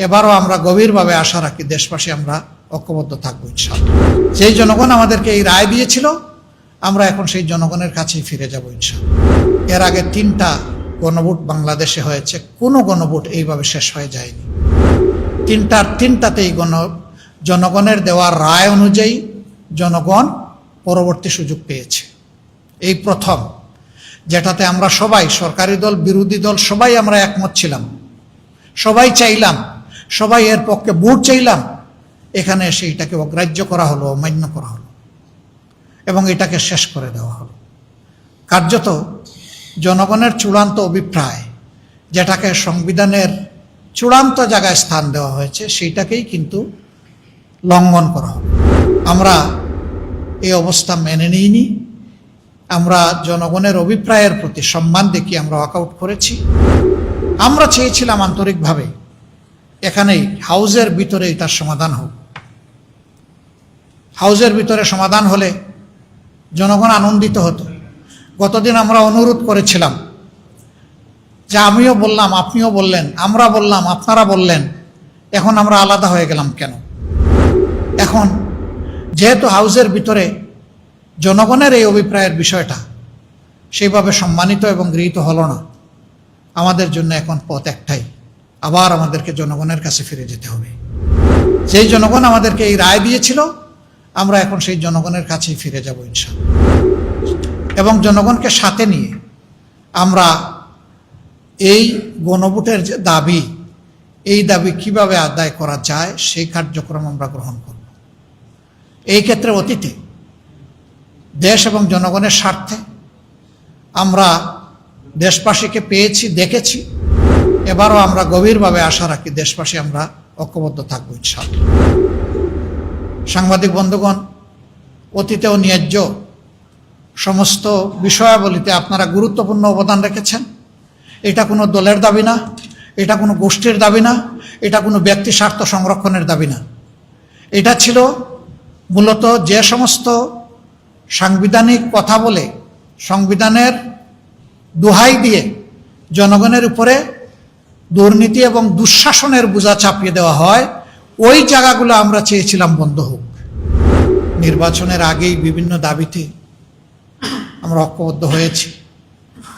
এবারও আমরা গভীরভাবে আশা রাখি দেশবাসী আমরা ঐক্যবদ্ধ থাকবো ইনশাআল্লাহ। যেই জনগণ আমাদেরকে এই রায় দিয়েছিল আমরা এখন সেই জনগণের কাছেই ফিরে যাব ইনশাআল্লাহ। এর আগে 3টা গণভোট বাংলাদেশে হয়েছে, কোনো গণভোট এইভাবে শেষ হয়ে যায়নি। তিনটাতেই জনগণের দেওয়া রায় অনুযায়ী জনগণ পরবর্তী সুযোগ পেয়েছে। এই প্রথম, যেটাতে আমরা সবাই, সরকারি দল বিরোধী দল সবাই আমরা একমত ছিলাম, সবাই চাইলাম, সবাই এর পক্ষে ভোট চাইলাম, এখানে এসে এটাকে অগ্রাহ্য করা হলো, অমান্য করা হলো এবং এটাকে শেষ করে দেওয়া হলো। কার্যত জনগণের চূড়ান্ত অভিপ্রায়, যেটাকে সংবিধানের চূড়ান্ত জায়গায় স্থান দেওয়া হয়েছে, সেইটাকেই কিন্তু লঙ্ঘন করা হলো। আমরা এই অবস্থা মেনে নিইনি। আমরা জনগণের অভিপ্রায়ের প্রতি সম্মান দেখিয়ে আমরা ওয়াকআউট করেছি। আমরা চেয়েছিলাম আন্তরিকভাবে এখানেই হাউজের ভিতরেই তার সমাধান হোক। হাউজের ভিতরে সমাধান হলে জনগণ আনন্দিত হতো। গতদিন আমরা অনুরোধ করেছিলাম যে আমিও বললাম, আপনিও বললেন, আমরা বললাম, আপনারা বললেন, এখন আমরা আলাদা হয়ে গেলাম কেন? এখন যেহেতু হাউজের ভিতরে জনগণের এই অভিপ্রায়ের বিষয়টা সেইভাবে সম্মানিত এবং গৃহীত হলো না, আমাদের জন্য এখন পথ একটাই, আবার আমাদেরকে জনগণের কাছে ফিরে যেতে হবে। যেই জনগণ আমাদেরকে এই রায় দিয়েছিল আমরা এখন সেই জনগণের কাছেই ফিরে যাব ইনশাআল্লাহ। এবং জনগণকে সাথে নিয়ে আমরা এই গণভোটের যে দাবি, এই দাবি কিভাবে আদায় করা যায় সেই কার্যক্রম আমরা গ্রহণ করব। এই ক্ষেত্রে অতীতে দেশ এবং জনগণের স্বার্থে আমরা দেশবাসীকে পেয়েছি, দেখেছি। এবারও আমরা গভীরভাবে আশা রাখি দেশবাসী আমরা ঐক্যবদ্ধ থাকবো ইনশাআল্লাহ। সাংবাদিক বন্ধুগণ, অতীতেও ন্যায্য সমস্ত বিষয়াবলিতে আপনারা গুরুত্বপূর্ণ অবদান রেখেছেন। এটা কোনো দলের দাবি না, এটা কোনো গোষ্ঠীর দাবি না, এটা কোনো ব্যক্তি স্বার্থ সংরক্ষণের দাবি না। এটা ছিল মূলত যে সমস্ত সাংবিধানিক কথা বলে, সংবিধানের দোহাই দিয়ে জনগণের উপরে দুর্নীতি এবং দুঃশাসনের বোঝা চাপিয়ে দেওয়া হয়, ওই জায়গাগুলো আমরা চেয়েছিলাম বন্ধ হোক। নির্বাচনের আগেই বিভিন্ন দাবিতে আমরা ঐক্যবদ্ধ হয়েছি।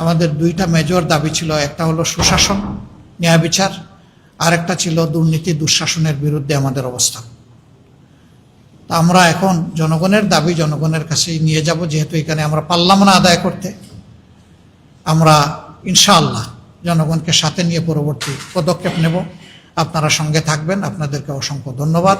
আমাদের 2টা মেজর দাবি ছিল, একটা হলো সুশাসন, ন্যায় বিচার, আর একটা ছিল দুর্নীতি দুঃশাসনের বিরুদ্ধে আমাদের অবস্থান। তা আমরা এখন জনগণের দাবি জনগণের কাছেই নিয়ে যাব। যেহেতু এখানে আমরা পারলাম না আদায় করতে, আমরা ইনশাআল্লাহ জনগণকে সাথে নিয়ে পরবর্তী পদক্ষেপ নেব। আপনারা সঙ্গে থাকবেন। আপনাদেরকে অসংখ্য ধন্যবাদ।